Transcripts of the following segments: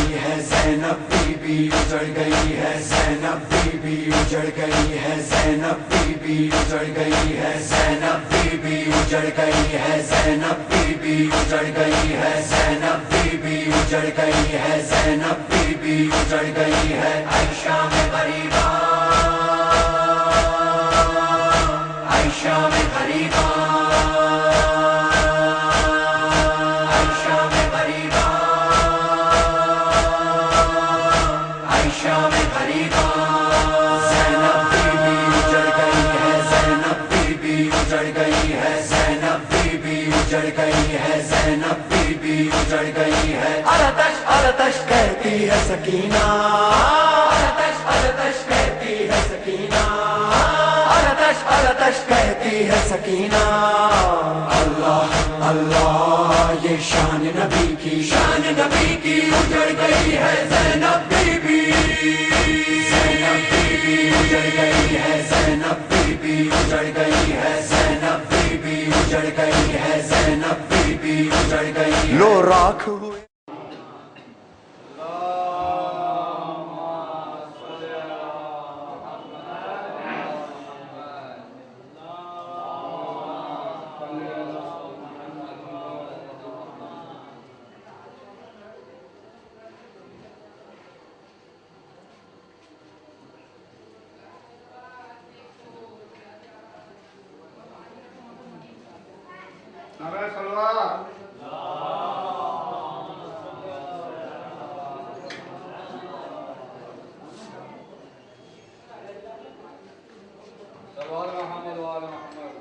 گئی ہے زینب بی بی اجڑ گئی ہے زینب بی بی اجڑ گئی ہے زینب بی بی اجڑ گئی ہے زینب بی بی اجڑ گئی ہے زینب بی بی اجڑ گئی ہے زینب بی بی اجڑ گئی ہے زینب بی بی اجڑ گئی ہے عائشہ میں غریباں عائشہ میں غریباں عائشہ میں غریباں عائشہ میں غریباں زینب بی بی اجڑ گئی ہے زینب بی بی اجڑ گئی ہے زینب بی بی اجڑ گئی ہے زینب بی بی اجڑ گئی ہے ارتش ارتش کہتی ہے سکینہ ارتش ارتش کہتی ہے سکینہ ارتش ارتش کہتی ہے سکینہ اللہ اللہ یہ شان نبی کی اجڑ گئی ہے زینب بی بی زینب بی بی اجڑ گئی ہے زینب بی بی اجڑ گئی ہے زینب بی بی اجڑ گئی ہے زینب بی بی اجڑ گئی لو راکھ ہوئے نعرہ صلوات صلوات محمد وآل محمد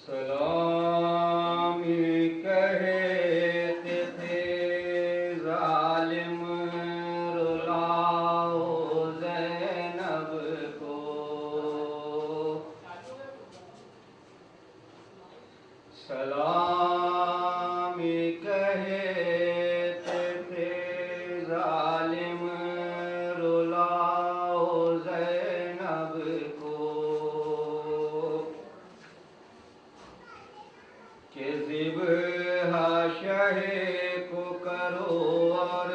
سلام کہتے تھے ظالم رلاؤ زینب کو سلام کہتے تھے ظالم رلاؤ زینب کو کہ ذبح شہ کو کرو اور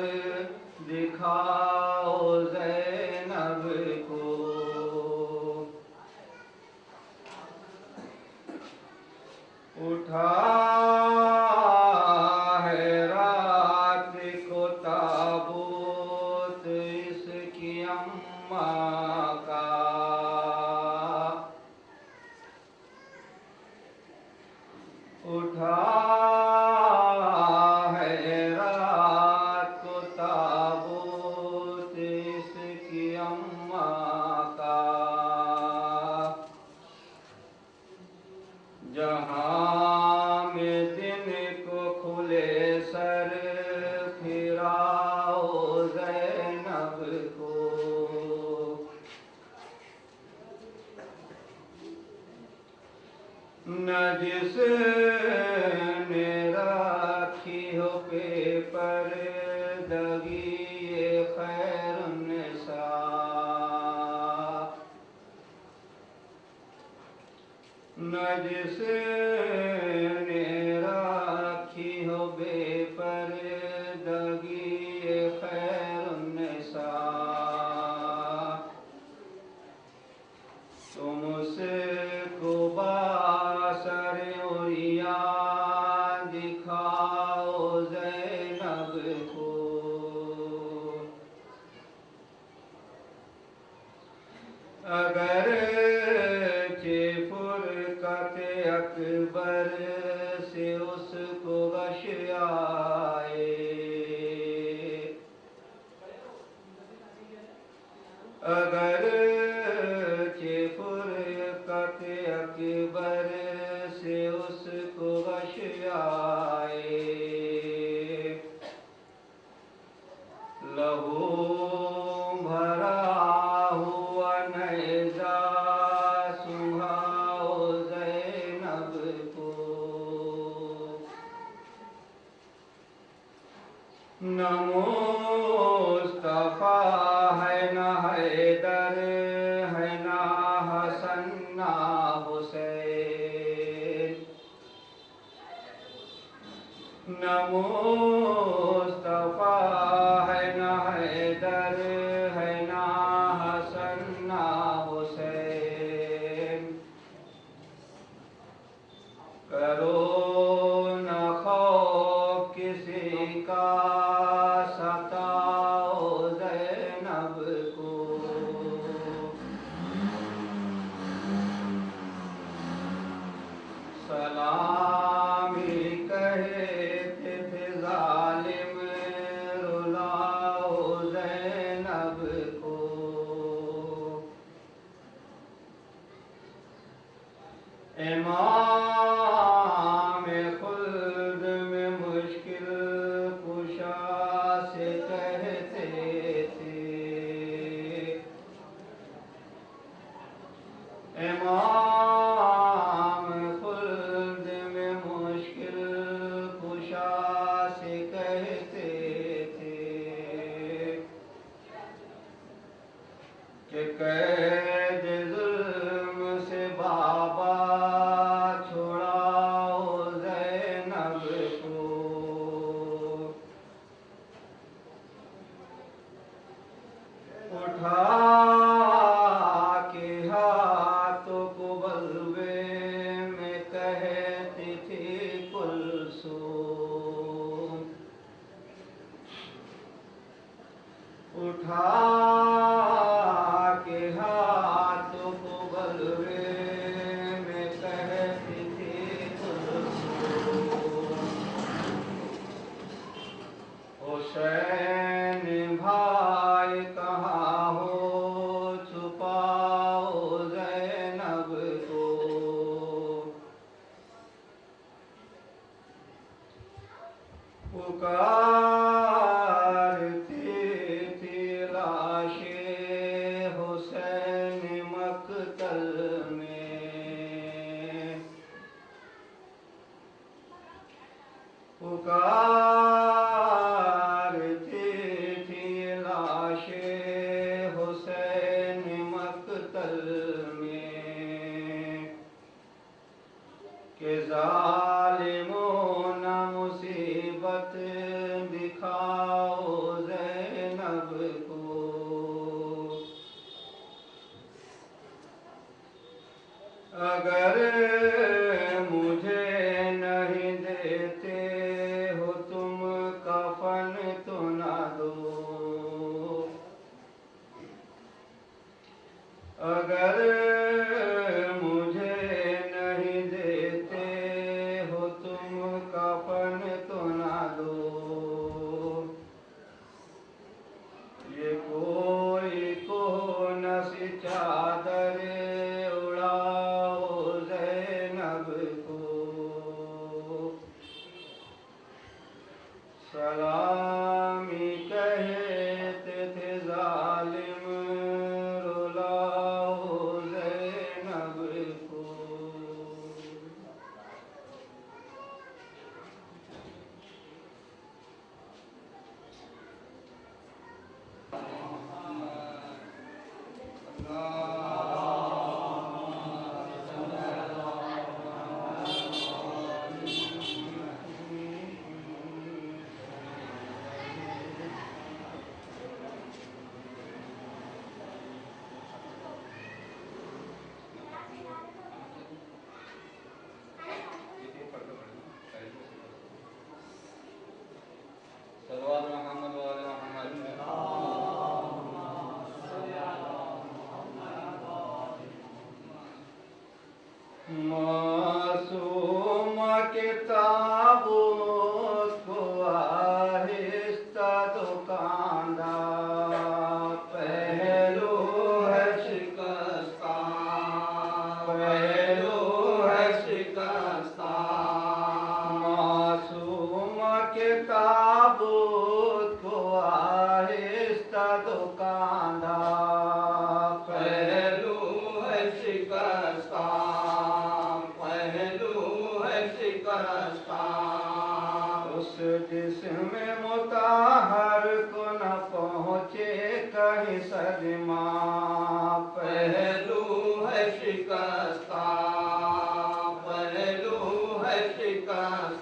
دکھاؤ زینب کو اٹھا ہے رات کو تابوت اس کی اماں کا اٹھا ہے رات کو تابوت اس کی اماں کا جہاں میں دن کو کھلے سر پھراؤ زینب کو نہ جس نے رکھی ہو پہ پر دگی خیر النساء نہ جس نے رکھی ہو بے پر دگی خیر النساء تم سے کو باسر عریا دکھاؤ زینب کو اگر فرقت اکبر سے اس کو غش آئے اگر فرقت اکبر سے اس کو غش آئے لہو بھرا ہوا نیزہ سنگھاؤ زینب کو نہ مصطفیٰ نہ مصطفیٰ ہے نہ حیدر ہے نہ حسن نہ حسین کرو نہ خوف کسی کا ستاؤ زینب کو سلامی کہتے تھے ظالم رلاؤ زینب کو امام خلد میں مشکل کشا سے کہتے تھے امام خلد میں مشکل کشا سے کہتے تھے کہ قید ظلم سے بابا چھڑاؤ زینب کو اٹھا کے ہاتھوں کو بلوے میں کہتی تھی کلثوم اٹھا کے ہاتھوں کو بلوے میں کہتی تھی کلثوم حسین بھائی کہاں ہو چھپاؤ زینب کو پکارتی تھی لاشیں حسین مقتل میں پکارتی تھی لاشیں حسین مقتل میں کہ ظالموں نہ مصیبت دکھاؤ زینب کو اگر مجھے نہیں دیتے ہو تم کفن تو نہ دو اگر مجھے نہیں دیتے ہو تم کفن تو نہ دو یہ کوئی کون سی چادر اڑاؤ زینب کو سلامی کہتے تھے ظالم رلاؤ زینب کو صلوات محمد وعلى محمد معصوم کے تابوت کو آہستہ دکاندار پہلو ہے شکستان پہلو ہے شکستان معصوم کے تابوت کو آہستہ دکاندار پہلو ہے شکستان پہلو ہے شکستان اس جسم مطہر کو نہ پہنچے کہیں صدمہ پہلو ہے شکستان پہلو ہے شکستان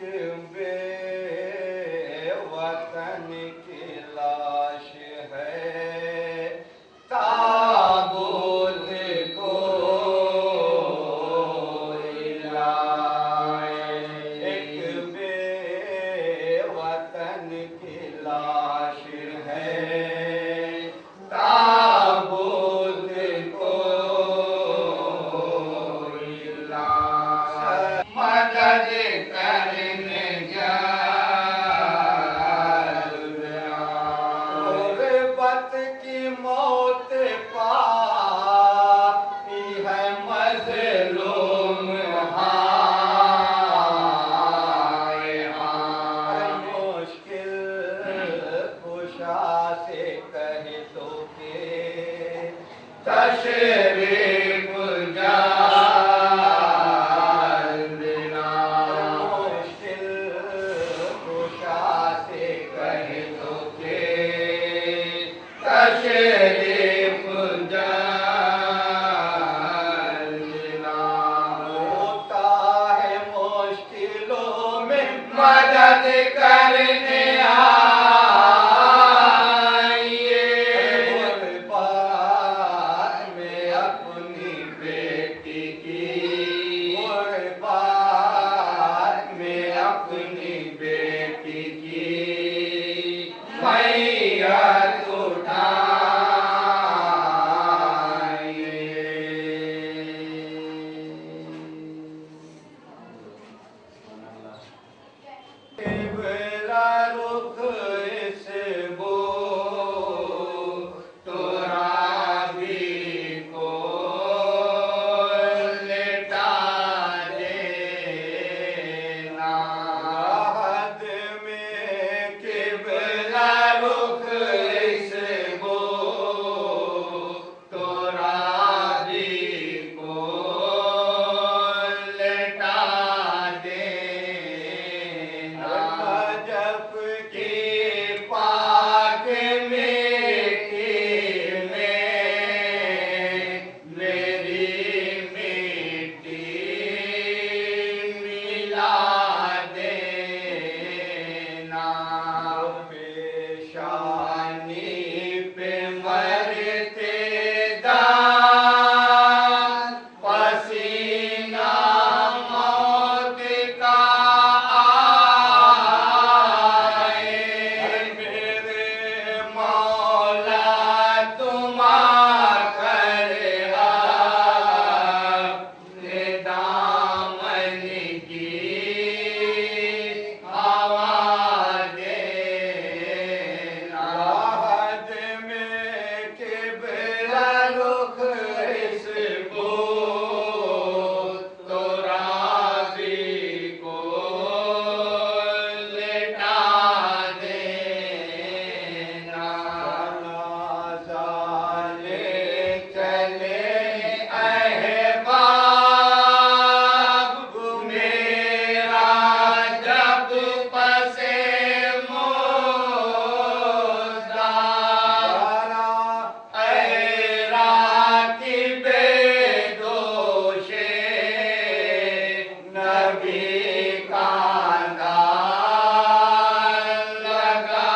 بے وطن کی لاش ہے تابوت کو لائے ایک بے وطن کی لاش ہے تابوت کو لائے مدد کرنے غربت کی موت پائی ہے مظلوم ہائے ہائے مشکل کشا سے کہہ دو کہ تشریف جانا مشکل کشا سے کہہ دو کہ تشریف جانا ہوتا ہے مشکلوں میں مدد کرنے آئیے غربت میں اپنی بیٹی کی غربت میں اپنی بیٹی کی میت قبلہ رخ اس بو ترابی کو لٹا دینا عہد میں قبلہ رخ اس بو ترابی کو لٹا دینا جب کی پاک مٹی میں میری مٹی ملا دینا پیشانی پہ مرتے دار پسینہ موت کا آئے میرے مولا تم کر اپنے دامن کی ہوا دینا عہد میں قبلہ رخ اس بو ترابی کو لٹا دینا جانے چلے احباب میرا جب پسے مزدار اے راکب دوش نبی کا نام لگا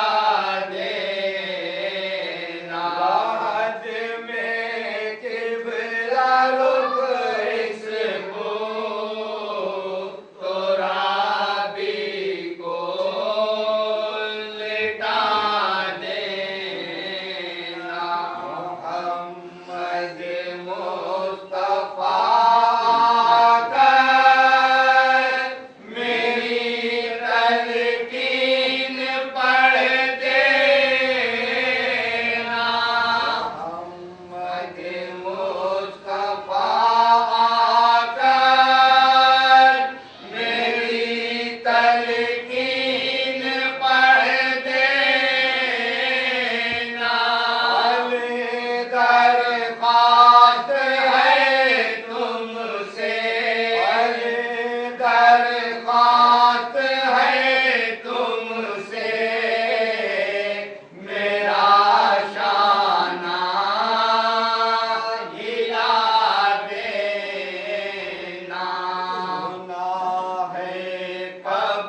دینا عہد میں قبلہ رخ اس بو ترابی کو لٹا دینا محمد مصطفیٰ کر میری تلقین پڑھ دینا محمد مصطفیٰ کر میری تلقین پڑھ دینا درخواست ہے تم سے درخواست ہے تم سے میرا شانہ ہلا دینا ہے کب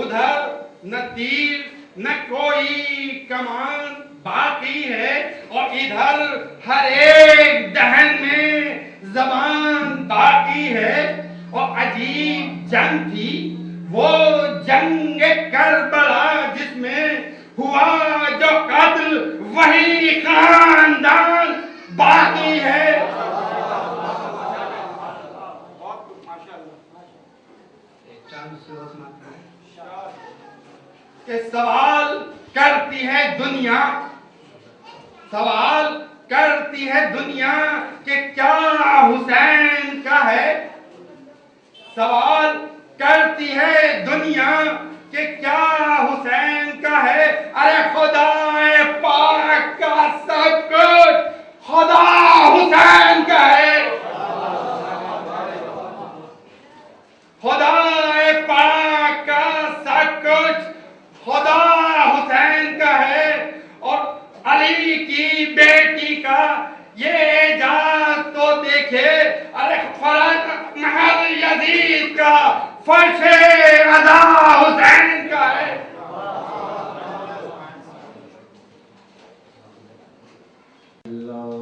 ادھر نہ تیر نہ کوئی کمان باقی ہے، اور ادھر ہر ایک دہن میں زبان باقی ہے۔ اور عجیب جنگ تھی وہ جنگ کربلا، جس میں ہوا جو قتل وہی خاندان باقی ہے۔ کہ سوال کرتی ہے دنیا، سوال کرتی ہے دنیا کہ کیا حسین کا ہے، سوال کرتی ہے دنیا کہ کیا حسین کا ہے۔ ارے خدا پاک کا سب کچھ خدا حسین کا ہے، خدا پاک کا سب کچھ خدا حسین کا ہے۔ اور علی کی بیٹی کا یہ اعجاز تو دیکھے، ارے فرق محل یزید کا فرش ادا حسین کا ہے۔ باللہ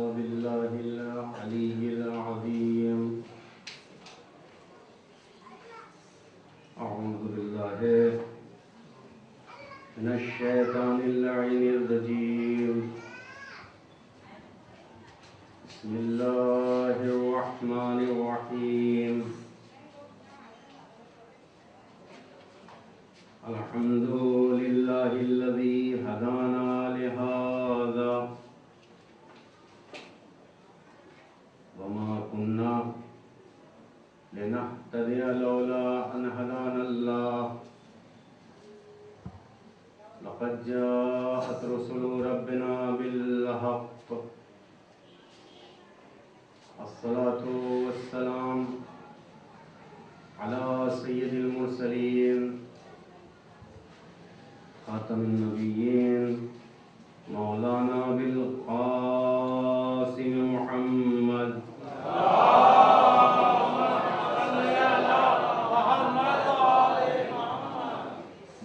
العلی العظیم، اعوذ باللہ من الشیطان اللعین الرجیم، بسم اللہ الرحمن الرحیم، الحمد للہ الذی ہدانا لہذا وما كنا لنهتدي لولا أن هدانا الله، لقد جاءت رسل ربنا بالحق، الصلاة والسلام على سيد المرسلين خاتم النبيين مولانا بالقاسم محمد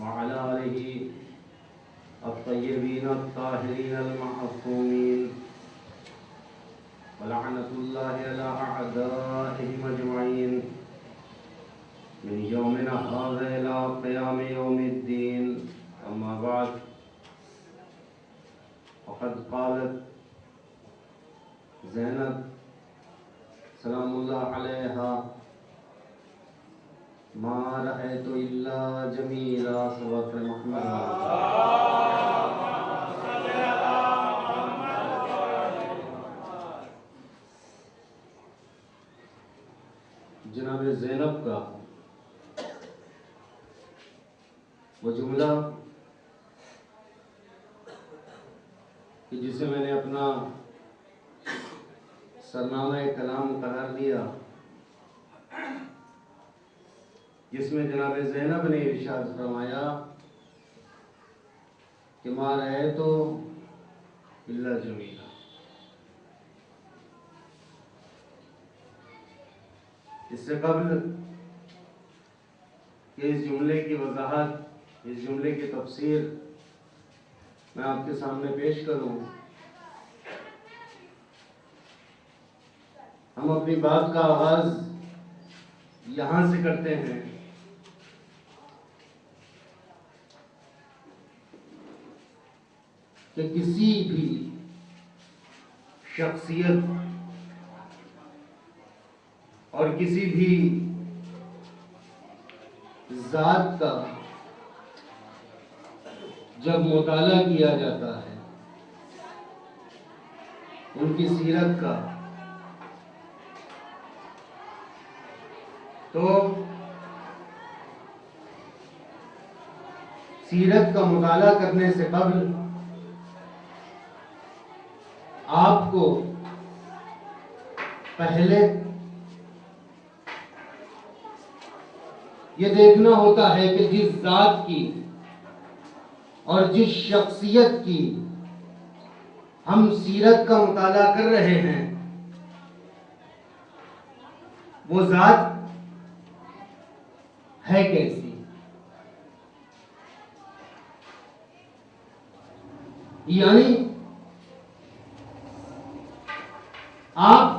وعلى آله الطيبين الطاهرين المعصومين، ولعنة الله على أعدائهم أجمعين من يومنا هذا إلى قيام يوم الدين، أما بعد، وقد قالت زینب سلام اللہ علیہا ما رأیت الا جمیلا صلوات محمد۔ جناب زینب کا وہ جملہ کہ جسے میں نے اپنا سرنامہ کلام قرار دیا، جس میں جناب زینب نے ارشاد فرمایا کہ ما رأیت الا جمیلا۔ اس سے قبل کہ اس جملے کی وضاحت، اس جملے کی تفسیر میں آپ کے سامنے پیش کروں، ہم اپنی بات کا آغاز یہاں سے کرتے ہیں کہ کسی بھی شخصیت اور کسی بھی ذات کا جب مطالعہ کیا جاتا ہے، ان کی سیرت کا، تو سیرت کا مطالعہ کرنے سے قبل آپ کو پہلے یہ دیکھنا ہوتا ہے کہ جس ذات کی اور جس شخصیت کی ہم سیرت کا مطالعہ کر رہے ہیں، وہ ذات ہے کیسی، یعنی آپ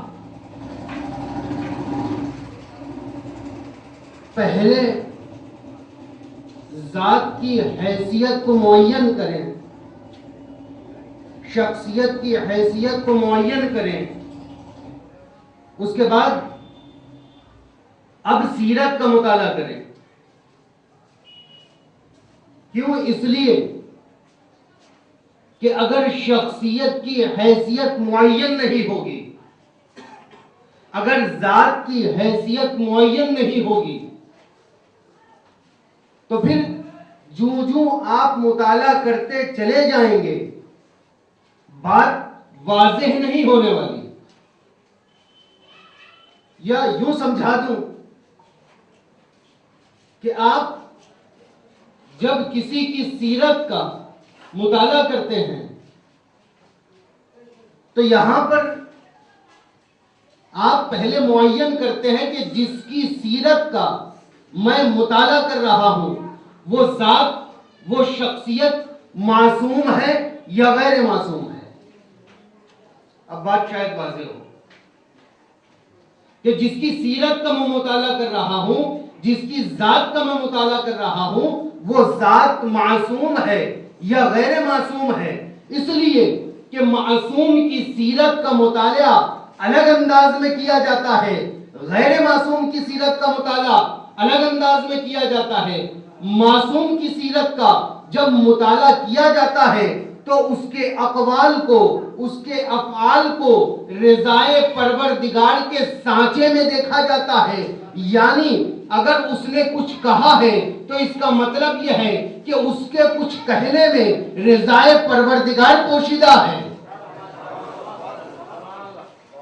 پہلے ذات کی حیثیت کو معین کریں، شخصیت کی حیثیت کو معین کریں، اس کے بعد اب سیرت کا مطالعہ کریں۔ کیوں؟ اس لیے کہ اگر شخصیت کی حیثیت معین نہیں ہوگی، اگر ذات کی حیثیت معین نہیں ہوگی، تو پھر جو آپ مطالعہ کرتے چلے جائیں گے بات واضح نہیں ہونے والی۔ یا یوں سمجھا دوں کہ آپ جب کسی کی سیرت کا مطالعہ کرتے ہیں تو یہاں پر آپ پہلے معین کرتے ہیں کہ جس کی سیرت کا میں مطالعہ کر رہا ہوں وہ ذات، وہ شخصیت معصوم ہے یا غیر معصوم ہے۔ اب بات شاید واضح ہو کہ جس کی سیرت کا میں مطالعہ کر رہا ہوں، جس کی ذات کا میں مطالعہ کر رہا ہوں، وہ ذات معصوم ہے یا غیر معصوم ہے۔ اس لیے کہ معصوم کی سیرت کا مطالعہ الگ انداز میں کیا جاتا ہے، غیر معصوم کی سیرت کا مطالعہ الگ انداز میں کیا جاتا ہے۔ معصوم کی سیرت کا جب مطالعہ کیا جاتا ہے تو اس کے اقوال کو، اس کے افعال کو رضائے پروردگار کے سانچے میں دیکھا جاتا ہے۔ یعنی اگر اس نے کچھ کہا ہے تو اس کا مطلب یہ ہے کہ اس کے کچھ کہنے میں رضائے پروردگار پوشیدہ ہے۔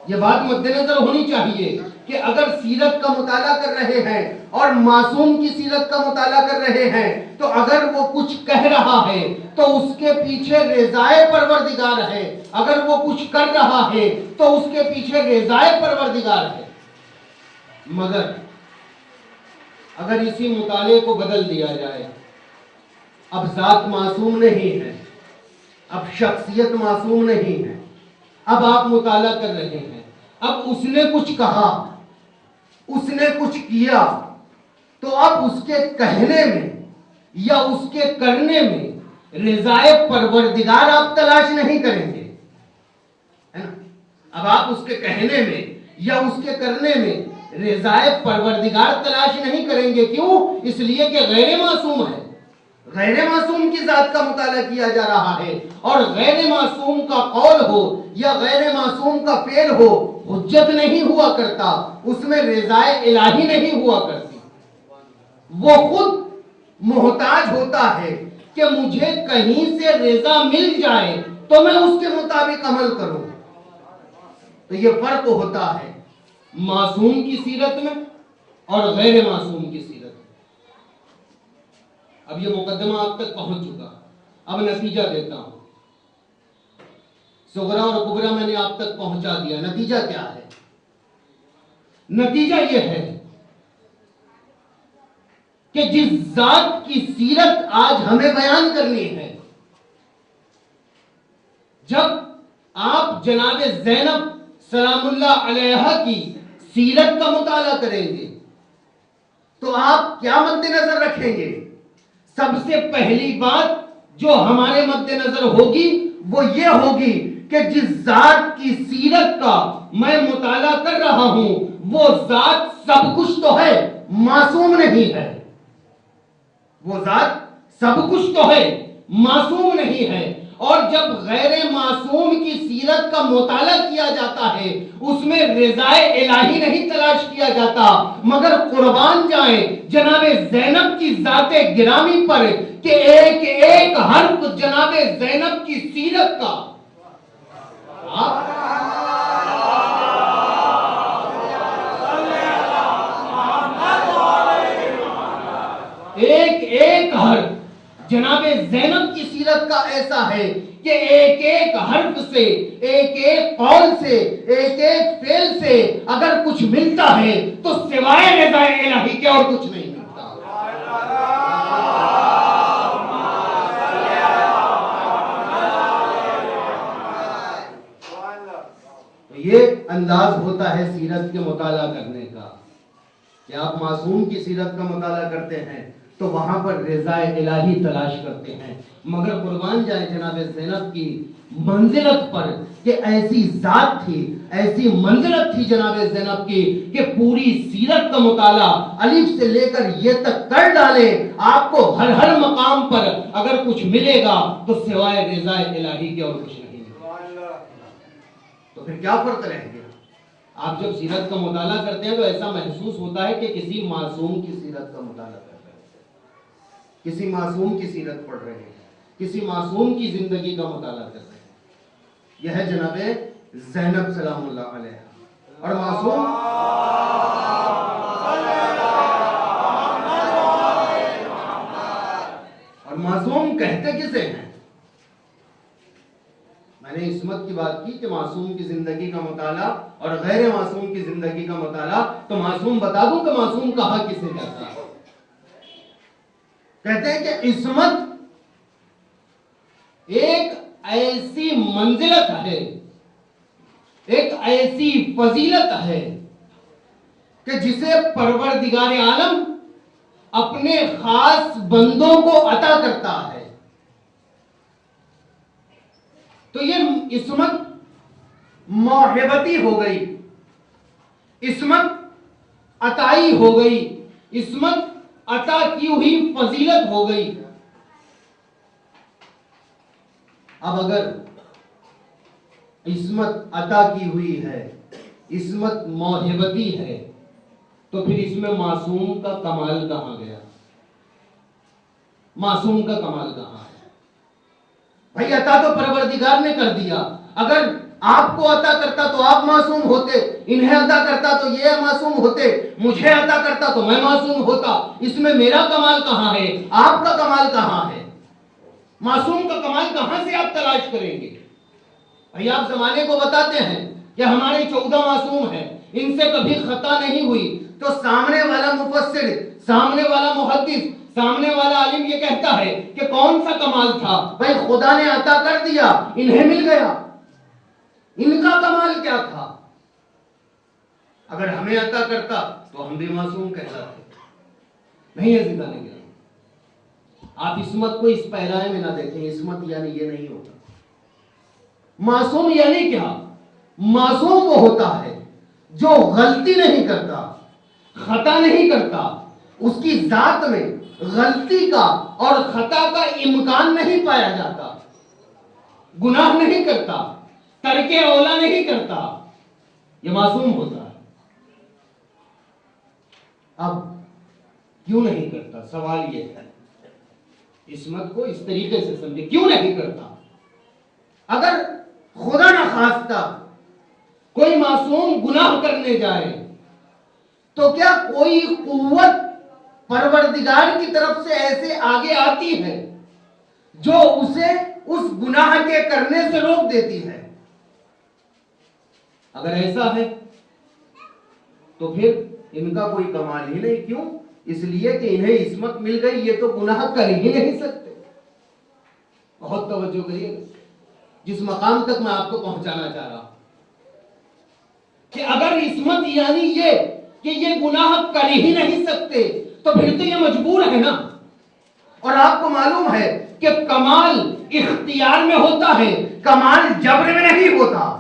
یہ بات مد نظر ہونی چاہیے کہ اگر سیرت کا مطالعہ کر رہے ہیں اور معصوم کی سیرت کا مطالعہ کر رہے ہیں تو اگر وہ کچھ کہہ رہا ہے تو اس کے پیچھے رضائے پروردگار ہے، اگر وہ کچھ کر رہا ہے تو اس کے پیچھے رضائے پروردگار ہے۔ مگر اگر اسی مطالعے کو بدل دیا جائے، اب ذات معصوم نہیں ہے، اب شخصیت معصوم نہیں ہے، اب آپ مطالعہ کر رہے ہیں، اب اس نے کچھ کہا، اس نے کچھ کیا، تو اب اس کے کہنے میں یا اس کے کرنے میں رضائے پروردگار آپ تلاش نہیں کریں گے، ہے نا؟ اب آپ اس کے کہنے میں یا اس کے کرنے میں رضائے پروردگار تلاش نہیں کریں گے۔ کیوں؟ اس لیے کہ غیر معصوم ہے، غیر معصوم کی ذات کا مطالعہ کیا جا رہا ہے، اور غیر معصوم کا قول ہو یا غیر معصوم کا فعل ہو حجت نہیں ہوا کرتا، اس میں رضائے الہی نہیں ہوا کرتی۔ وہ خود محتاج ہوتا ہے کہ مجھے کہیں سے رضا مل جائے تو میں اس کے مطابق عمل کروں۔ تو یہ فرق ہوتا ہے معصوم کی سیرت میں اور غیر معصوم کی سیرت میں۔ اب یہ مقدمہ آپ تک پہنچ چکا، اب نتیجہ دیتا ہوں۔ صغرا اور کبرا میں نے آپ تک پہنچا دیا، نتیجہ کیا ہے؟ نتیجہ یہ ہے کہ جس ذات کی سیرت آج ہمیں بیان کرنی ہے، جب آپ جناب زینب سلام اللہ علیہا کی سیرت کا مطالعہ کریں گے تو آپ کیا مد نظر رکھیں گے؟ سب سے پہلی بات جو ہمارے مد نظر ہوگی وہ یہ ہوگی کہ جس ذات کی سیرت کا میں مطالعہ کر رہا ہوں وہ ذات سب کچھ تو ہے، معصوم نہیں ہے۔ وہ ذات سب کچھ تو ہے، معصوم نہیں ہے۔ اور جب غیر معصوم کی سیرت کا مطالعہ کیا جاتا ہے اس میں رضائے الہی نہیں تلاش کیا جاتا، مگر قربان جائیں جناب زینب کی ذات گرامی پر کہ ایک ایک حرف جناب زینب کی سیرت کا ایک ایک حرف جناب زینب کی سیرت کا ایسا ہے کہ ایک ایک حرف سے، ایک ایک قول سے، ایک ایک فعل سے اگر کچھ ملتا ہے تو سوائے رضائے الہی کے اور کچھ نہیں ملتا۔ یہ انداز ہوتا ہے سیرت کے مطالعہ کرنے کا کہ آپ معصوم کی سیرت کا مطالعہ کرتے ہیں تو وہاں پر رضا الہی تلاش کرتے ہیں. مگر قربان جائے جناب زینب کی منزلت پر کہ ایسی ذات تھی, ایسی منزلت تھی جناب زینب کی کہ پوری سیرت کا مطالعہ الف سے لے کر یہ تک کر ڈالے, آپ کو ہر ہر مقام پر اگر کچھ ملے گا تو سوائے رضا الہی کے اور کچھ نہیں ملے گا. تو پھر کیا فرق رہ گیا؟ آپ جب سیرت کا مطالعہ کرتے ہیں تو ایسا محسوس ہوتا ہے کہ کسی معصوم کی سیرت کا مطالعہ کر رہے ہیں, کسی معصوم کی سیرت پڑھ رہے ہیں, کسی معصوم کی زندگی کا مطالعہ کر رہے ہیں. یہ ہے جناب زینب سلام اللہ علیہ. اور معصوم کہتے کسے ہیں؟ میں نے عصمت کی بات کی کہ معصوم کی زندگی کا مطالعہ اور غیر معصوم کی زندگی کا مطالعہ, تو معصوم بتا دوں کہ معصوم کہا کسے جاتا ہے. کہتے ہیں کہ عصمت ایک ایسی منزلت ہے, ایک ایسی فضیلت ہے کہ جسے پروردگار عالم اپنے خاص بندوں کو عطا کرتا ہے. تو یہ عصمت موہبتی ہو گئی, عصمت عطائی ہو گئی, عصمت عطا کی ہوئی فضیلت ہو گئی. اب اگر عصمت عطا کی ہوئی ہے, عصمت موہبتی ہے, تو پھر اس میں معصوم کا کمال کہاں گیا؟ معصوم کا کمال کہاں ہے؟ بھائی عطا تو پروردگار نے کر دیا, اگر آپ کو عطا کرتا تو آپ معصوم ہوتے, انہیں عطا کرتا تو یہ معصوم ہوتے, مجھے عطا کرتا تو میں معصوم ہوتا. اس میں میرا کمال کہاں ہے؟ آپ کا کمال کہاں ہے؟ معصوم کا کمال کہاں سے آپ تلاش کریں گے؟ بھائی آپ زمانے کو بتاتے ہیں کہ ہمارے 14 معصوم ہیں, ان سے کبھی خطا نہیں ہوئی, تو سامنے والا مفسر, سامنے والا محدث, سامنے والا عالم یہ کہتا ہے کہ کون سا کمال تھا؟ بھائی خدا نے عطا کر دیا, انہیں مل گیا, ان کا کمال کیا تھا؟ اگر ہمیں عطا کرتا تو ہم بھی معصوم کہلاتے. نہیں عزیزان گرامی, آپ عصمت کو اس پیرائے میں نہ دیکھیں. عصمت یعنی یہ نہیں ہوتا. معصوم یعنی کیا؟ معصوم وہ ہوتا ہے جو غلطی نہیں کرتا, خطا نہیں کرتا, اس کی ذات میں غلطی کا اور خطا کا امکان نہیں پایا جاتا, گناہ نہیں کرتا, ترک اولا نہیں کرتا, یہ معصوم ہوتا ہے. اب کیوں نہیں کرتا؟ سوال یہ ہے, عصمت کو اس طریقے سے سمجھے, کیوں نہیں کرتا؟ اگر خدا نہ خواستہ کوئی معصوم گناہ کرنے جائے تو کیا کوئی قوت پروردگار کی طرف سے ایسے آگے آتی ہے جو اسے اس گناہ کے کرنے سے روک دیتی ہے؟ اگر ایسا ہے تو پھر ان کا کوئی کمال ہی نہیں. کیوں؟ اس لیے کہ انہیں عصمت مل گئی, یہ تو گناہ کر ہی نہیں سکتے. بہت توجہ کریے جس مقام تک میں آپ کو پہنچانا چاہ رہا ہوں کہ اگر عصمت یعنی یہ کہ یہ گناہ کر ہی نہیں سکتے تو پھر تو یہ مجبور ہے نا. اور آپ کو معلوم ہے کہ کمال اختیار میں ہوتا ہے, کمال جبر میں نہیں ہوتا.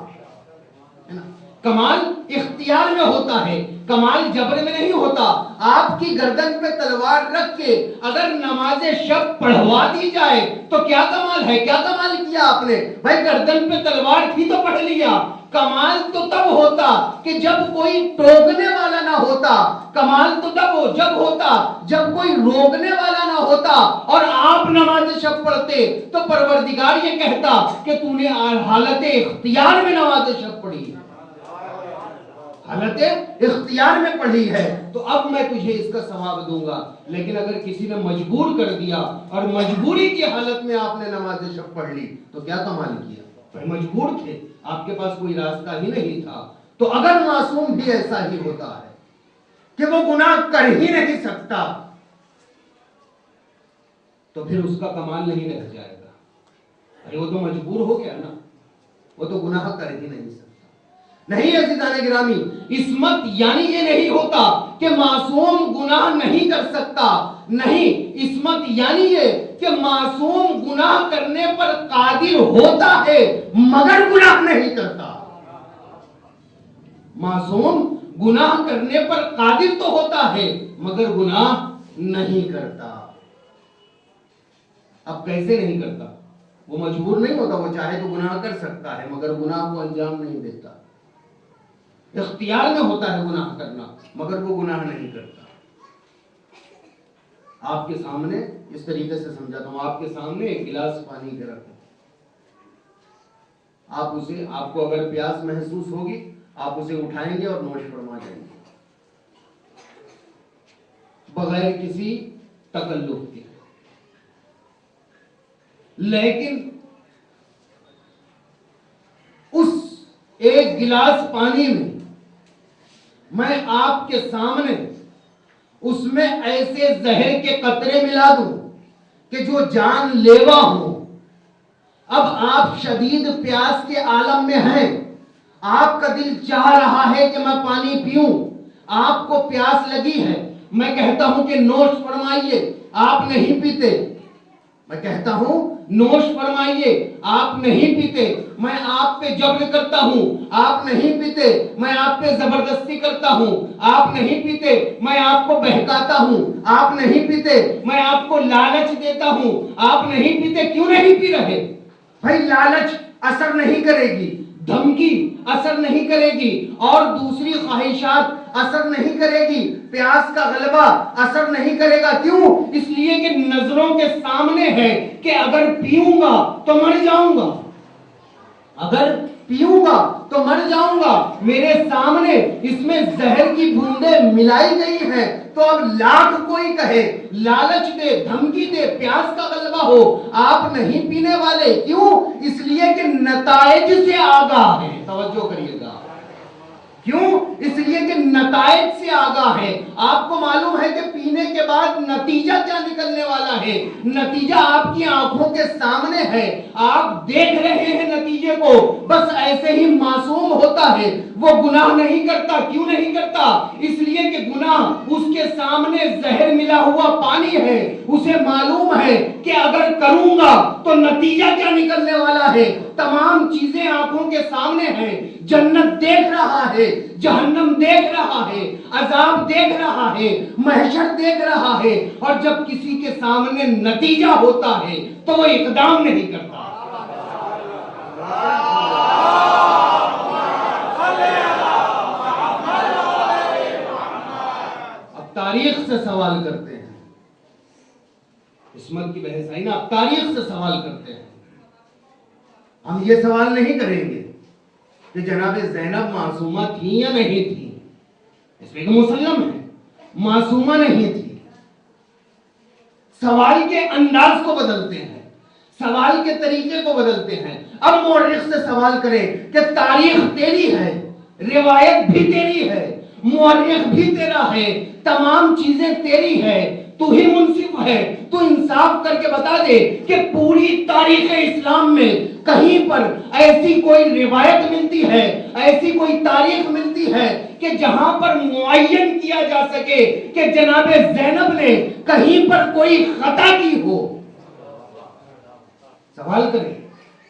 کمال اختیار میں ہوتا ہے, کمال جبر میں نہیں ہوتا. آپ کی گردن پہ تلوار رکھ کے اگر نماز شب پڑھوا دی جائے تو کیا کمال ہے؟ کیا کمال کیا آپ نے؟ بھائی گردن پہ تلوار تھی تو پڑھ لیا. کمال تو تب ہوتا کہ جب کوئی ٹوکنے والا نہ ہوتا. کمال تو تب جب ہوتا جب کوئی روکنے والا نہ ہوتا اور آپ نماز شب پڑھتے تو پروردگار یہ کہتا کہ تو نے حالت اختیار میں نماز شب پڑھی, حالت اختیار میں پڑھی ہے, تو اب میں تجھے اس کا ثواب دوں گا. لیکن اگر کسی نے مجبور کر دیا اور مجبوری کی حالت میں آپ نے نماز شب پڑھ لی تو کیا کمال کیا؟ مجبور تھے, آپ کے پاس کوئی راستہ ہی نہیں تھا. تو اگر معصوم بھی ایسا ہی ہوتا ہے کہ وہ گناہ کر ہی نہیں سکتا تو پھر اس کا کمال نہیں رہ جائے گا. وہ تو مجبور ہو گیا نا, وہ تو گناہ کر ہی نہیں سکتا. نہیں عزیزان گرامی، عصمت یعنی یہ نہیں ہوتا کہ معصوم گناہ نہیں کر سکتا، نہیں، عصمت یعنی یہ کہ معصوم گناہ کرنے پر قادر ہوتا ہے مگر گناہ نہیں کرتا۔ معصوم گناہ کرنے پر قادر تو ہوتا ہے مگر گناہ نہیں کرتا۔ اب کیسے نہیں کرتا؟ وہ مجبور نہیں ہوتا، وہ چاہے تو گناہ کر سکتا ہے مگر گناہ کو انجام نہیں دیتا۔ اختیار میں ہوتا ہے گناہ کرنا مگر وہ گناہ نہیں کرتا۔ آپ کے سامنے اس طریقے سے سمجھاتا ہوں، آپ کے سامنے ایک گلاس پانی کے رکھیں، آپ کو اگر پیاس محسوس ہوگی آپ اسے اٹھائیں گے اور نوش فرما جائیں گے بغیر کسی تکلف کے۔ لیکن اس ایک گلاس پانی میں آپ کے سامنے اس میں ایسے زہر کے قطرے ملا دوں کہ جو جان لیوا ہوں۔ اب آپ شدید پیاس کے عالم میں ہیں، آپ کا دل چاہ رہا ہے کہ میں پانی پیوں، آپ کو پیاس لگی ہے، میں کہتا ہوں کہ نوش فرمائیے، آپ نہیں پیتے، میں کہتا ہوں نوش فرمائیے، آپ نہیں پیتے، میں آپ پہ جبر کرتا ہوں، آپ نہیں پیتے، میں آپ پہ زبردستی کرتا ہوں، آپ نہیں پیتے، میں آپ کو بہکاتا ہوں، آپ نہیں پیتے، میں آپ کو لالچ دیتا ہوں، آپ نہیں پیتے، کیوں نہیں پی رہے؟ بھائی لالچ اثر نہیں کرے گی، دھمکی اثر نہیں کرے گی، اور دوسری خواہشات اثر نہیں کرے گی، پیاس کا غلبہ اثر نہیں کرے گا۔ کیوں؟ اس لیے کہ نظروں کے سامنے ہے کہ اگر پیوں گا تو مر جاؤں گا، اگر پیوں گا تو مر جاؤں گا، میرے سامنے اس میں زہر کی بوندیں ملائی گئی ہیں، تو اب لاکھ کوئی کہے، لالچ دے، دھمکی دے، پیاس کا غلبہ ہو، آپ نہیں پینے والے۔ کیوں؟ اس لیے کہ نتائج سے آگاہ ہے۔ توجہ کریے گا، کیوں؟ اس لیے کہ نتائج سے آگاہ ہے، آپ کو معلوم ہے کہ پینے کے بعد نتیجہ کیا نکلنے والا ہے، نتیجہ آپ کی آنکھوں کے سامنے ہے، آپ دیکھ رہے ہیں نتیجے کو۔ بس ایسے ہی معصوم ہوتا ہے، وہ گناہ نہیں کرتا۔ کیوں نہیں کرتا؟ اس لیے کہ گناہ اس کے سامنے زہر ملا ہوا پانی ہے، اسے معلوم ہے کہ اگر کروں گا تو نتیجہ کیا نکلنے والا ہے، تمام چیزیں آنکھوں کے سامنے ہیں، جنت دیکھ رہا ہے، جہنم دیکھ رہا ہے، عذاب دیکھ رہا ہے، محشر دیکھ رہا ہے، اور جب کسی کے سامنے نتیجہ ہوتا ہے تو وہ اقدام نہیں کرتا۔ اب تاریخ سے سوال کرتے ہیں، عصمت کی بحث آئی نا، اب تاریخ سے سوال کرتے ہیں۔ ہم یہ سوال نہیں کریں گے کہ جناب زینب معصومہ تھی یا نہیں تھی، اس میں تو مسلم ہے معصومہ نہیں تھی۔ سوال کے انداز کو بدلتے ہیں، سوال کے طریقے کو بدلتے ہیں۔ اب مورخ سے سوال کریں کہ تاریخ تیری ہے، روایت بھی تیری ہے، مورخ بھی تیرا ہے، تمام چیزیں تیری ہے، تو ہی منصف ہے، تو انصاف کر کے بتا دے کہ پوری تاریخ اسلام میں کہیں پر ایسی کوئی روایت ملتی ہے، ایسی کوئی تاریخ ملتی ہے کہ جہاں پر معین کیا جا سکے کہ جناب زینب نے کہیں پر کوئی خطا کی ہو؟ سوال کریں،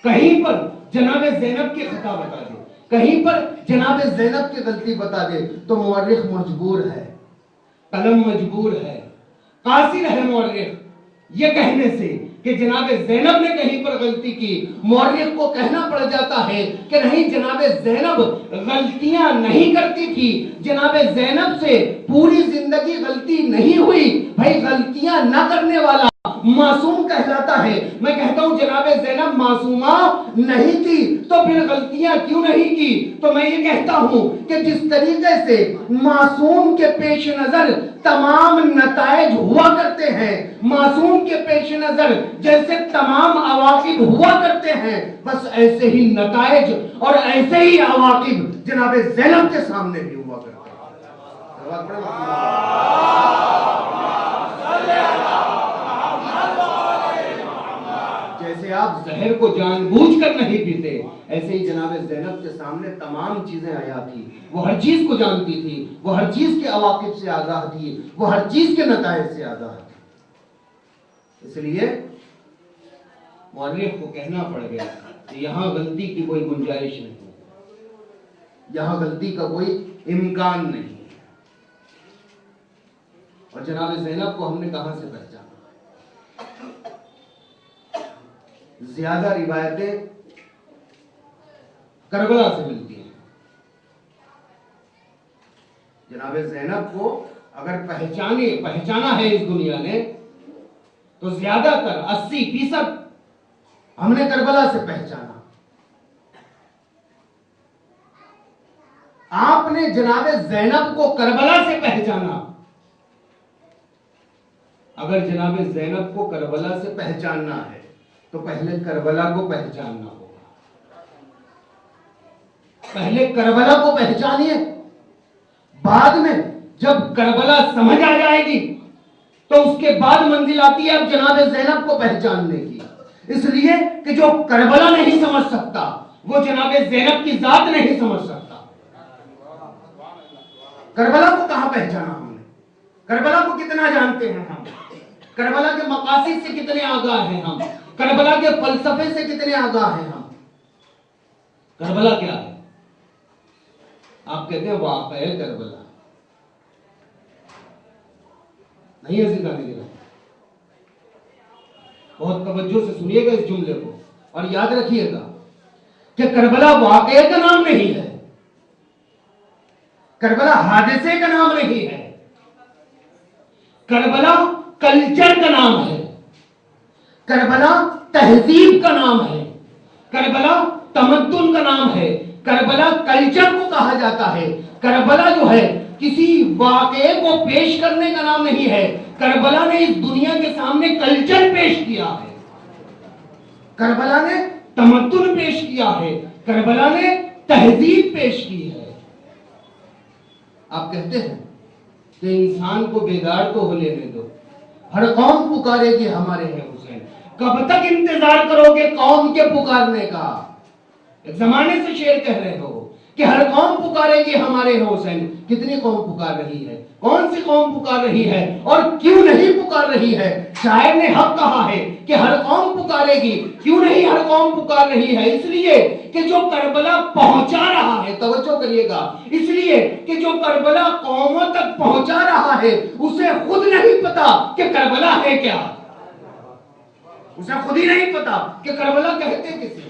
کہیں پر جناب زینب کی خطا بتا دے، کہیں پر جناب زینب کی غلطی بتا دے، تو مورخ مجبور ہے، قلم مجبور ہے، قاصر ہے مورخ یہ کہنے سے کہ جناب زینب نے کہیں پر غلطی کی۔ مورخ کو کہنا پڑ جاتا ہے کہ نہیں، جناب زینب غلطیاں نہیں کرتی تھی، جناب زینب سے پوری زندگی غلطی نہیں ہوئی۔ بھائی غلطیاں نہ کرنے والا معصوم کہلاتا ہے۔ میں کہتا ہوں جناب زینب معصومہ نہیں تھی تو پھر غلطیاں کیوں نہیں کی؟ تو میں یہ کہتا ہوں کہ جس طریقے سے معصوم کے پیش نظر تمام نتائج ہوا کرتے ہیں، معصوم کے پیش نظر جیسے تمام عواقب ہوا کرتے ہیں، بس ایسے ہی نتائج اور ایسے ہی عواقب جناب زینب کے سامنے بھی ہوا کرتے ہیں۔ جیسے جیسے آپ زہر کو جان بوجھ کر نہیں پیتے، ایسے ہی جناب زینب کے سامنے تمام چیزیں آیا تھی، وہ ہر چیز کو جانتی تھی، وہ ہر چیز کے عواقب سے آگاہ تھی، وہ ہر چیز کے نتائج سے آگاہ تھی۔ اس لیے مؤرخ کو کہنا پڑ گیا کہ یہاں غلطی کی کوئی گنجائش نہیں، یہاں غلطی کا کوئی امکان نہیں۔ اور جناب زینب کو ہم نے کہاں سے پہچانا؟ زیادہ روایتیں کربلا سے ملتی ہیں۔ جناب زینب کو اگر پہچانا ہے اس دنیا نے تو زیادہ تر 80% ہم نے کربلا سے پہچانا۔ آپ نے جناب زینب کو کربلا سے پہچانا۔ اگر جناب زینب کو کربلا سے پہچاننا ہے تو پہلے کربلا کو پہچاننا ہوگا۔ پہلے کربلا کو پہچانیے، بعد میں جب کربلا سمجھ آ جائے گی تو اس کے بعد منزل آتی ہے اب جناب زینب کو پہچاننے کی۔ اس لیے کہ جو کربلا نہیں سمجھ سکتا وہ جناب زینب کی ذات نہیں سمجھ سکتا۔ کربلا کو کہاں پہچانا ہم نے؟ کربلا کو کتنا جانتے ہیں ہم؟ کربلا کے مقاصد سے کتنے آگاہ ہیں ہم؟ کربلا کے فلسفے سے کتنے آگاہ ہیں ہم؟ کربلا کیا ہے؟ آپ کہتے ہیں واقعہ کربلا نہیں ہے سکھانے کے لیے۔ بہت توجہ سے سنیے گا اس جملے کو اور یاد رکھیے گا کہ کربلا واقعے کا نام نہیں ہے، کربلا حادثے کا نام نہیں ہے، کربلا کلچر کا نام ہے، کربلا تہذیب کا نام ہے، کربلا تمدن کا نام ہے، کربلا کلچر کو کہا جاتا ہے۔ کربلا جو ہے کسی واقعے کو پیش کرنے کا نام نہیں ہے، کربلا نے اس دنیا کے سامنے کلچر پیش کیا ہے، کربلا نے تمدن پیش کیا ہے، کربلا نے تہذیب پیش کی ہے۔ آپ کہتے ہیں کہ انسان کو بیدار تو ہو لینے دو، ہر قوم پکارے گی ہمارے ہیں حسین۔ کب تک انتظار کرو گے قوم کے پکارنے کا؟ ایک زمانے سے شعر کہہ رہے ہو کہ ہر قوم پکارے گی ہمارے ہیں حسین۔ کتنی قوم پکار رہی ہے؟ کون سی قوم پکار رہی ہے اور کیوں نہیں پکار رہی ہے؟ شاعر نے حق کہا ہے کہ ہر قوم پکارے گی، کیوں نہیں ہر قوم پکار رہی ہے؟ اس لیے کہ جو کربلا پہنچا رہا ہے، توجہ کریے گا، اس لیے کہ جو کربلا قوموں تک پہنچا رہا ہے اسے خود نہیں پتا کہ کربلا ہے کیا، اسے خود ہی نہیں پتا کہ کربلا کہتے کسے،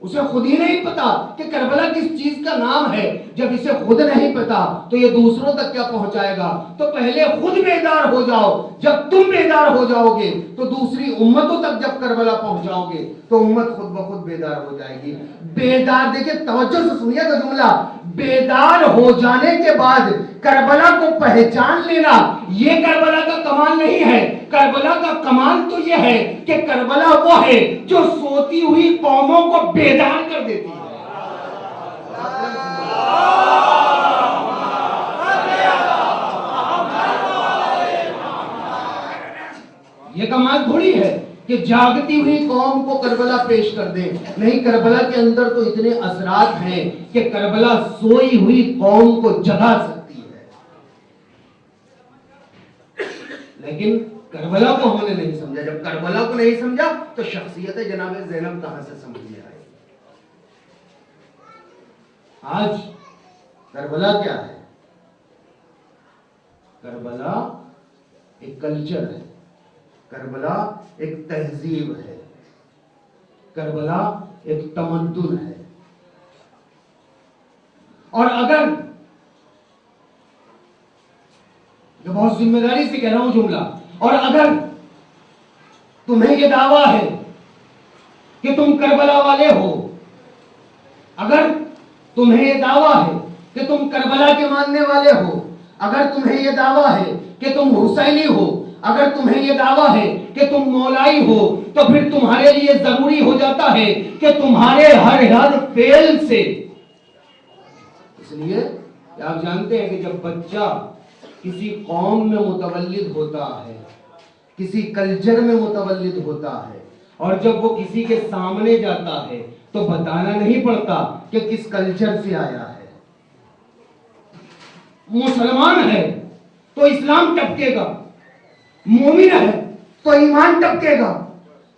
اسے خود ہی نہیں پتا کہ کربلا کس چیز کا نام ہے۔ جب اسے خود نہیں پتا تو یہ دوسروں تک کیا پہنچائے گا؟ تو پہلے خود بیدار ہو جاؤ، جب تم بیدار ہو جاؤ گے تو دوسری امتوں تک جب کربلا پہنچاؤ گے تو امت خود بخود بیدار ہو جائے گی۔ بیدار، دیکھیں توجہ سے سنیے گا جملہ، بیدار ہو جانے کے بعد کربلا کو پہچان لینا یہ کربلا کا کمال نہیں ہے۔ کربلا کا کمال تو یہ ہے کہ کربلا وہ ہے جو سوتی ہوئی قوموں کو بیدار کر دیتی ہے۔ یہ کمال تھوڑی ہے کہ جاگتی ہوئی قوم کو کربلا پیش کر دے، نہیں، کربلا کے اندر تو اتنے اثرات ہیں کہ کربلا سوئی ہوئی قوم کو جگا سکتی ہے۔ لیکن کربلا کو ہم نے نہیں سمجھا، جب کربلا کو نہیں سمجھا تو شخصیت جناب زینب کہاں سے سمجھ میں آئی؟ آج کربلا کیا ہے؟ کربلا ایک کلچر ہے، کربلا ایک تہذیب ہے، کربلا ایک تمدن ہے۔ اور اگر یہ بہت ذمہ داری سے کہہ رہا ہوں جملہ، اور اگر تمہیں یہ دعویٰ ہے کہ تم کربلا والے ہو، اگر تمہیں یہ دعویٰ ہے کہ تم کربلا کے ماننے والے ہو، اگر تمہیں یہ دعویٰ ہے کہ تم حسینی ہو، اگر تمہیں یہ دعویٰ ہے کہ تم مولائی ہو، تو پھر تمہارے لیے ضروری ہو جاتا ہے کہ تمہارے ہر فعل سے، اس لیے کہ آپ جانتے ہیں کہ جب بچہ کسی قوم میں متولد ہوتا ہے، کسی کلچر میں متولد ہوتا ہے، اور جب وہ کسی کے سامنے جاتا ہے تو بتانا نہیں پڑتا کہ کس کلچر سے آیا ہے. مسلمان ہے تو اسلام ٹپکے گا، مومن ہے تو ایمان ٹپکے گا،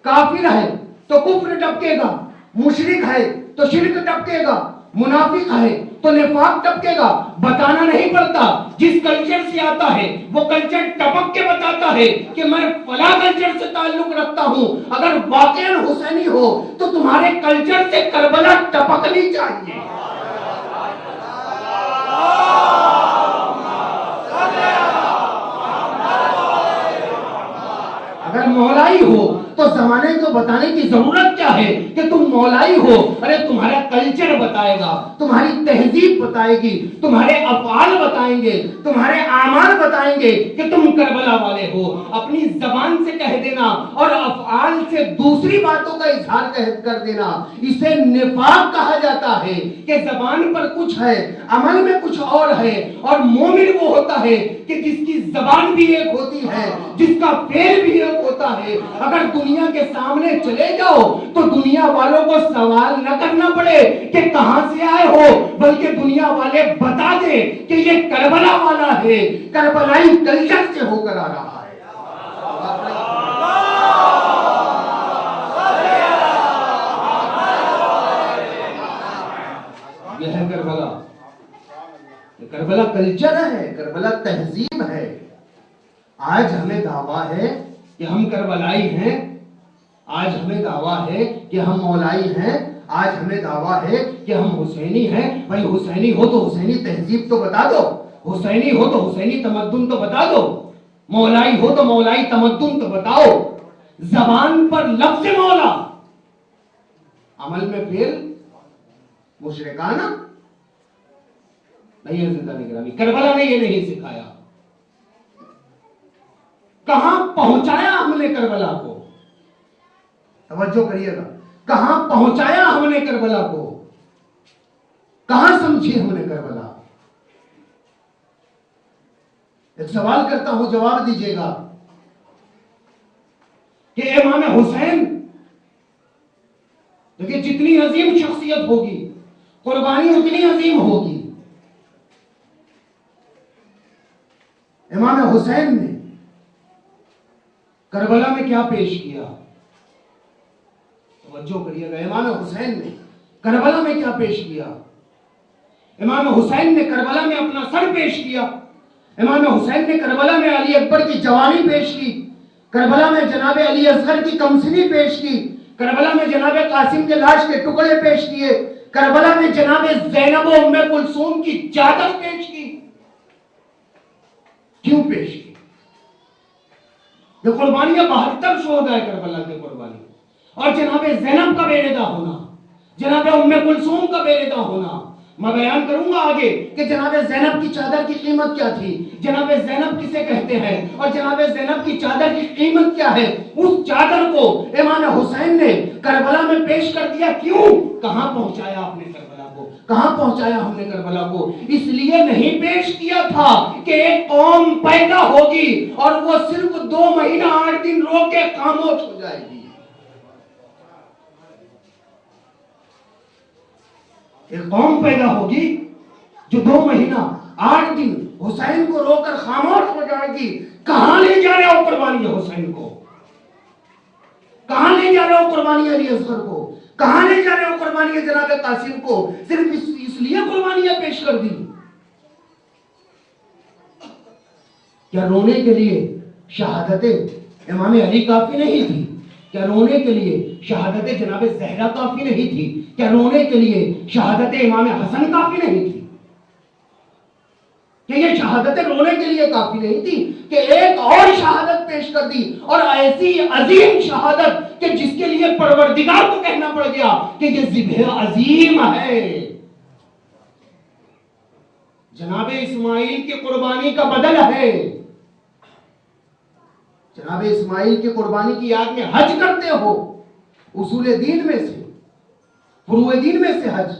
کافر ہے تو کفر ٹپکے گا، مشرک ہے تو شرک ٹپکے گا، منافق ہے تو نفاق ٹپکے گا. بتانا نہیں پڑتا. جس کلچر سے آتا ہے وہ کلچر ٹپک کے بتاتا ہے کہ میں فلاں کلچر سے تعلق رکھتا ہوں. اگر واقعا حسینی ہو تو تمہارے کلچر سے کربلا ٹپکنی چاہیے. اگر مولائی ہو تو زمانے کو بتانے کی ضرورت کیا ہے کہ تم مولائی ہو. ارے تمہارا کلچر بتائے گا، تمہاری تہذیب بتائے گی، تمہارے افعال بتائیں گے، تمہارے اعمال بتائیں گے کہ تم کربلا والے ہو. اپنی زبان سے کہہ دینا اور افعال سے دوسری باتوں کا اظہار کر دینا، اسے نفاق کہا جاتا ہے. کہ زبان پر کچھ ہے، عمل میں کچھ اور ہے. اور مومن وہ ہوتا ہے کہ جس کی زبان بھی ایک ہوتی ہے، جس کا فعل بھی ایک ہوتا ہے. اگر دنیا کے سامنے چلے جاؤ تو دنیا والوں کو سوال نہ کرنا پڑے کہ کہاں سے آئے ہو، بلکہ دنیا والے بتا دیں کہ یہ کربلا والا ہے، کربلائی کلچر سے ہو کر آ رہا ہے. یہ ہے کربلا. کربلا کلچر ہے، کربلا تہذیب ہے. آج ہمیں دعویٰ ہے کہ ہم کربلائی ہیں، آج ہمیں دعویٰ ہے کہ ہم مولائی ہیں، آج ہمیں دعویٰ ہے کہ ہم حسینی ہیں. بھائی حسینی ہو تو حسینی تہذیب تو بتا دو، حسینی ہو تو حسینی تمدن تو بتا دو، مولائی ہو تو مولائی تمدن تو بتاؤ. زبان پر لفظ مولا، عمل میں فعل مشرکانہ نہیں ہے. زندہ نگرامی کربلا نے یہ نہیں سکھایا. کہاں پہنچایا ہم نے کربلا کو؟ توجہ کریے گا. کہاں پہنچایا ہم نے کربلا کو؟ کہاں سمجھی ہم نے کربلا؟ ایک سوال کرتا ہوں، جواب دیجیے گا کہ امام حسین دیکھیں جتنی عظیم شخصیت ہوگی قربانی اتنی عظیم ہوگی. امام حسین نے کربلا میں کیا پیش کیا؟ توجہ کریے گا. امام حسین نے کربلا میں کیا پیش کیا؟ امام حسین نے کربلا میں اپنا سر پیش کیا. امام حسین نے کربلا میں علی اکبر کی جوانی پیش کی. کربلا میں جناب علی اصغر کی کمسنی پیش کی. کربلا میں جناب قاسم کے لاش کے ٹکڑے پیش کیے. کربلا میں جناب زینب و ام کلثوم کی چادر پیش کی. کیوں پیش کی؟ یہ قربانیاں 72 شہداء کربلا کی قربانی، اور جناب زینب کا بیردہ ہونا، جناب ام کلثوم کا بیردہ ہونا. میں بیان کروں گا آگے کہ جناب زینب کی چادر کی قیمت کیا تھی، جناب زینب کسے کہتے ہیں، اور جناب زینب کی چادر کی قیمت کیا ہے. اس چادر کو امام حسین نے کربلا میں پیش کر دیا. کیوں؟ کہاں پہنچایا آپ نے کربلا کو؟ کہاں پہنچایا ہم نے کربلا کو؟ اس لیے نہیں پیش کیا تھا کہ ایک قوم پیدا ہوگی اور وہ صرف 2 مہینہ 8 دن رو کے خاموش ہو جائے گی. ایک قوم پیدا ہوگی جو 2 مہینہ 8 دن حسین کو رو کر خاموش ہو جائے گی. کہاں لے جا رہے ہو قربانی حسین کو؟ کہاں لے جا رہے ہو قربانی علی اصغر کو؟ کہاں لے جا رہے ہو قربانی جناب قاسم کو؟ صرف اس لیے قربانیاں پیش کر دی. کیا رونے کے لیے شہادت امام علی کافی نہیں تھی؟ کیا رونے کے لیے شہادت جناب زہرا کافی نہیں تھی؟ کیا رونے کے لیے شہادت امام حسن کافی نہیں تھی؟ کہ یہ شہادتیں رونے کے لیے کافی نہیں تھی کہ ایک اور شہادت پیش کر دی، اور ایسی عظیم شہادت کہ جس کے لیے پروردگار کو کہنا پڑ گیا کہ یہ ذبح عظیم ہے. جناب اسماعیل کی قربانی کا بدل ہے. جناب اسماعیل کی قربانی کی یاد میں حج کرتے ہو. اصول دین میں سے، فروع دین میں سے حج.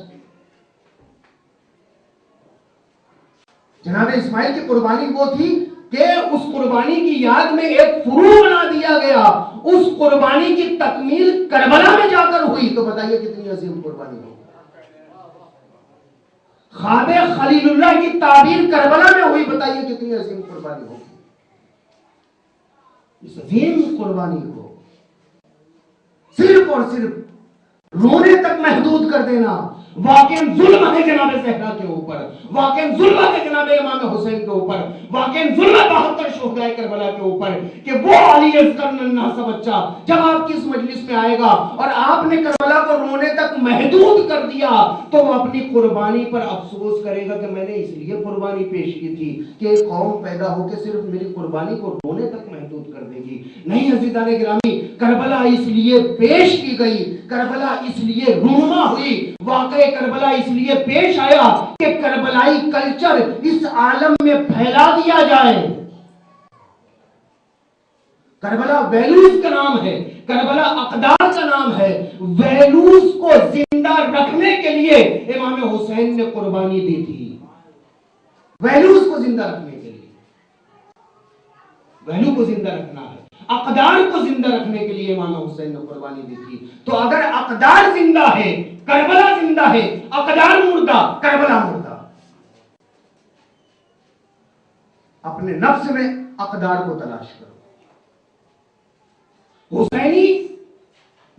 جناب اسماعیل کی قربانی وہ تھی کہ اس قربانی کی یاد میں ایک فروع بنا دیا گیا اس قربانی کی تکمیل کربلا میں جا کر ہوئی، تو بتائیے کتنی عظیم قربانی ہو۔ خواب خلیل اللہ کی تعبیر کربلا میں ہوئی، بتائیے کتنی عظیم قربانی ہوگی۔ اس عظیم قربانی کو صرف اور صرف رونے تک محدود کر دینا واقعاً ظلم ہے جناب زہرا کے اوپر، واقعاً ظلم ہے جناب امام حسین کے اوپر، واقعاً ظلم ہے 72 شہداء کربلا کے اوپر کہ وہ علی اصغر ننھا سا بچہ جب آپ کی اس مجلس میں آئے گا اور آپ نے کربلا کو رونے تک محدود کر دیا تو وہ اپنی قربانی پر افسوس کرے گا کہ میں نے اس لیے قربانی پیش کی تھی کہ ایک قوم پیدا ہو کے صرف میری قربانی کو رونے تک محدود کر دے گی۔ نہیں عزیزان گرامی، کربلا اس لیے پیش کی گئی، کربلا اس لیے رونما ہوئی، واقع کربلا اس لیے پیش آیا کہ کربلائی کلچر اس عالم میں پھیلا دیا جائے۔ کربلا ویلوز کا نام ہے، کربلا اقدار کا نام ہے۔ ویلوز کو زندہ رکھنے کے لیے امام حسین نے قربانی دی تھی، ویلوز کو زندہ رکھنے کے لیے، ویلو کو زندہ رکھنا ہے، اقدار کو زندہ رکھنے کے لیے امام حسین نے قربانی دی تھی۔ تو اگر اقدار زندہ ہے کربلا زندہ ہے، اقدار مردہ کربلا مردہ۔ اپنے نفس میں اقدار کو تلاش کرو۔ حسینی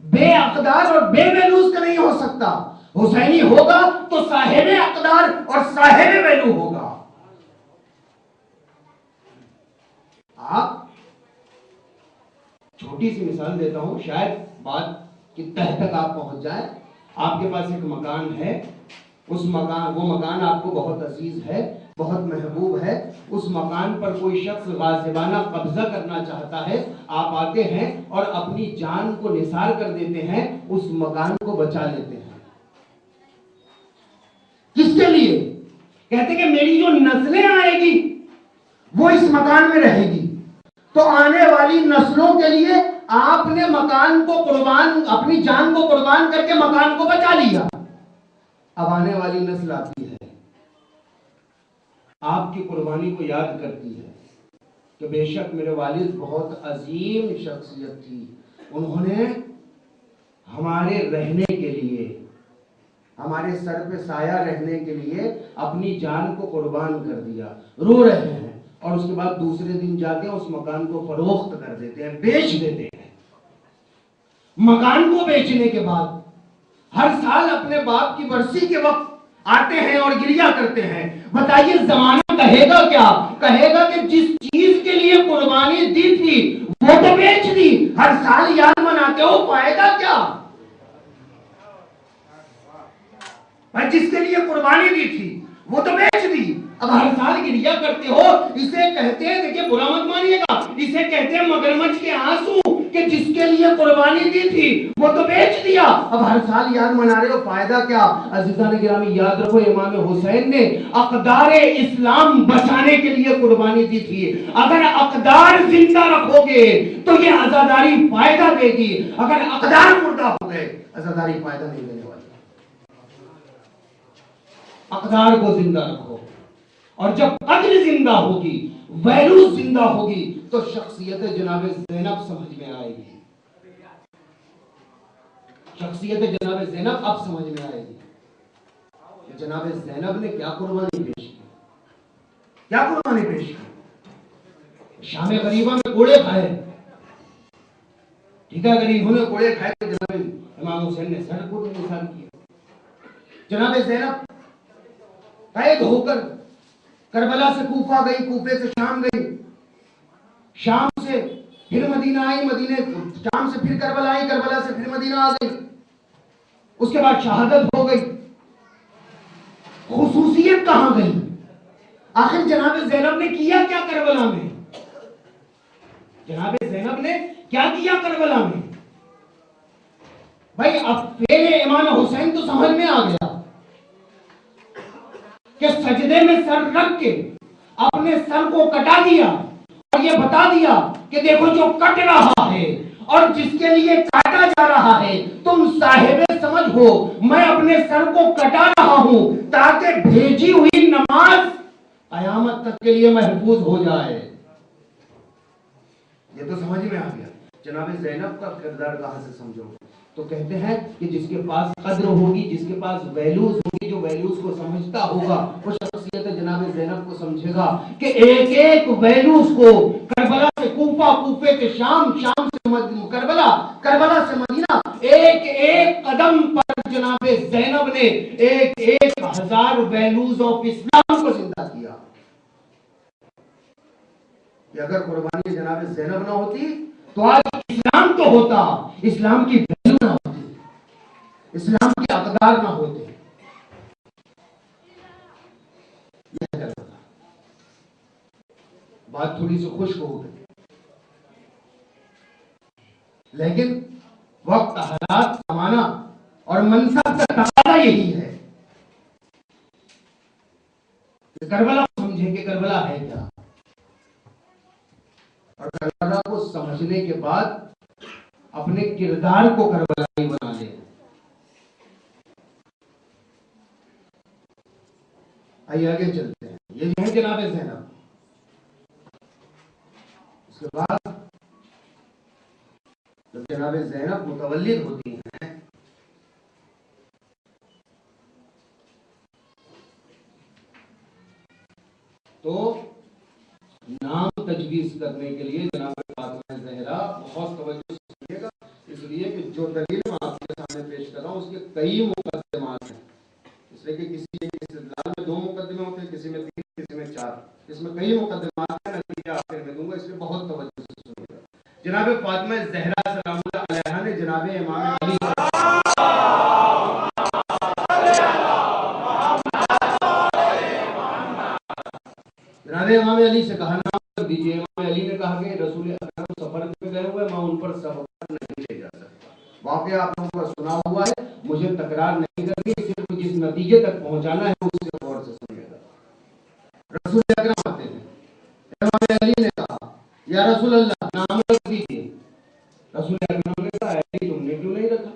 بے اقدار اور بے ویلوز کا نہیں ہو سکتا، حسینی ہوگا تو صاحب اقدار اور صاحب ویلو ہوگا۔ آپ چھوٹی سی مثال دیتا ہوں، شاید بات کی تہ تک آپ پہنچ جائیں۔ آپ کے پاس ایک مکان ہے، وہ مکان آپ کو بہت عزیز ہے، بہت محبوب ہے، اس مکان پر کوئی شخص غاصبانہ قبضہ کرنا چاہتا ہے، آپ آتے ہیں اور اپنی جان کو نثار کر دیتے ہیں، اس مکان کو بچا لیتے ہیں۔ کس کے لیے؟ کہتے کہ میری جو نسلیں آئے گی وہ اس مکان میں رہے گی، تو آنے والی نسلوں کے لیے آپ نے مکان کو قربان، اپنی جان کو قربان کر کے مکان کو بچا لیا۔ اب آنے والی نسل آتی ہے، آپ کی قربانی کو یاد کرتی ہے کہ بے شک میرے والد بہت عظیم شخصیت تھی، انہوں نے ہمارے رہنے کے لیے، ہمارے سر پہ سایہ رہنے کے لیے اپنی جان کو قربان کر دیا۔ رو رہے ہیں اور اس کے بعد دوسرے دن جا کے اس مکان کو فروخت کر دیتے ہیں، بیچ دیتے ہیں۔ مکان کو بیچنے کے بعد ہر سال اپنے باپ کی برسی کے وقت آتے ہیں اور گریہ کرتے ہیں۔ بتائیے زمانہ کہے گا کیا؟ کہے گا کہ جس چیز کے لیے قربانی دی تھی وہ تو بیچ دی، ہر سال یاد مناتے ہو، فائدہ کیا؟ جس کے لیے قربانی دی تھی وہ تو بیچ دی، اب ہر سال گریہ کرتے ہو۔ اسے کہتے ہیں، دیکھیں برا مت مانیے گا، اسے کہتے ہیں مگرمچھ کے آنسو کہ جس کے لیے قربانی دی تھی وہ تو بیچ دیا، اب ہر سال یاد منا رہے ہو، فائدہ کیا؟ عزیزان گرامی یاد رکھو، امام حسین نے اقدار اسلام بچانے کے لیے قربانی دی تھی۔ اگر اقدار زندہ رکھو گے تو یہ عزاداری فائدہ دے گی، اگر اقدار مردہ ہو گئے عزاداری فائدہ نہیں دینے والی۔ اقدار کو زندہ رکھو، اور جب قدر زندہ ہوگی، ویلو زندہ ہوگی تو شخصیت جناب زینب سمجھ میں آئے گی، شخصیت جناب زینب اب سمجھ میں آئے گی کہ جناب زینب نے کیا قربانی پیش کی، کیا قربانی پیش کی۔ شام غریبہ میں کوڑے کھائے، ٹھیک ہے، اگر انہوں نے کوڑے کھائے تو جناب امام حسین نے سر کو نثار کیا۔ جناب زینب قید ہو کر کربلا سے کوفہ گئی، کوفے سے شام گئی، شام سے پھر مدینہ آئی، مدینہ شام سے پھر کربلا آئی، کربلا سے پھر مدینہ آ گئی، اس کے بعد شہادت ہو گئی۔ خصوصیت کہاں گئی؟ آخر جناب زینب نے کیا کیا کربلا میں؟ جناب زینب نے کیا کیا کربلا میں؟ بھائی اب فعل امام حسین تو سمجھ میں آ گیا کہ سجدے میں سر رکھ کے اپنے سر کو کٹا دیا اور یہ بتا دیا کہ دیکھو جو کٹ رہا ہے اور جس کے لیے کاٹا جا رہا ہے تم صاحب سمجھ ہو، میں اپنے سر کو کٹا رہا ہوں تاکہ بھیجی ہوئی نماز قیامت تک کے لیے محفوظ ہو جائے۔ یہ تو سمجھ میں آ گیا۔ جناب زینب کا کردار کہاں سے سمجھو؟ تو کہتے ہیں کہ جس کے پاس قدر ہوگی، جس کے پاس ویلیوز ہوگی، جو ویلیوز کو سمجھتا ہوگا، وہ شخصیت جناب زینب کو سمجھے گا کہ ایک ایک ویلیوز کو کربلا سے کوفہ، کوفے سے شام، شام سے کربلا، کربلا سے مدینہ، ایک ایک قدم پر جناب زینب نے ایک ایک ہزار ویلیوز آف اسلام کو زندہ کیا. کہ اگر قربانی جناب زینب نہ ہوتی تو آج اسلام تو ہوتا، اسلام کی ویلیو نہ ہوتی، اسلام کی اقدار نہ ہوتے. بات تھوڑی سی خشک ہو گئی، لیکن وقت، حالات، زمانہ اور منصب کا تقاضا یہی ہے کہ کربلا کو سمجھے کہ کربلا ہے کیا، اور کربلا کو سمجھنے کے بعد اپنے کردار کو کربلائی بنا لے. آئیے آگے چلتے ہیں. یہ ہے جناب زینب. اس کے بعد جب جناب زینب متولد ہوتی ہیں تو نام تجویز کرنے کے لیے جناب فاطمہ زہرا بہت توجہ سے سنیے گا، اس لیے کہ جو دلیل میں آپ کے سامنے پیش کر رہا ہوں اس کے کئی مقدمات ہیں. اس لیے کہ کسی ایک استدلال میں 2 مقدمے ہوتے ہیں، کسی میں 3، کسی میں 4، اس میں کئی مقدمات ہیں. نتیجہ آخر میں دوں گا، اس لیے بہت توجہ سے سنیے گا. جناب فاطمہ زہرا سلام اللہ علیہا نے جناب امام علی امام علی سے کہا نام کر دیجیے. امام علی نے کہا کہ رسول اکرم سفر میں گئے ہوئے، میں ان پر سفر نہیں لے جا سکتا. واقعہ آپ لوگوں کا سنا ہوا ہے، مجھے تکرار نہیں کرنی، صرف جس نتیجے تک پہنچانا ہے اس سے غور سے سنیے گا. رسول اکرم آتے ہیں، امام علی نے کہا یا رسول اللہ نام رکھ دیجیے. رسول اکرم نے کہا علی تم نے کیوں نہیں رکھا؟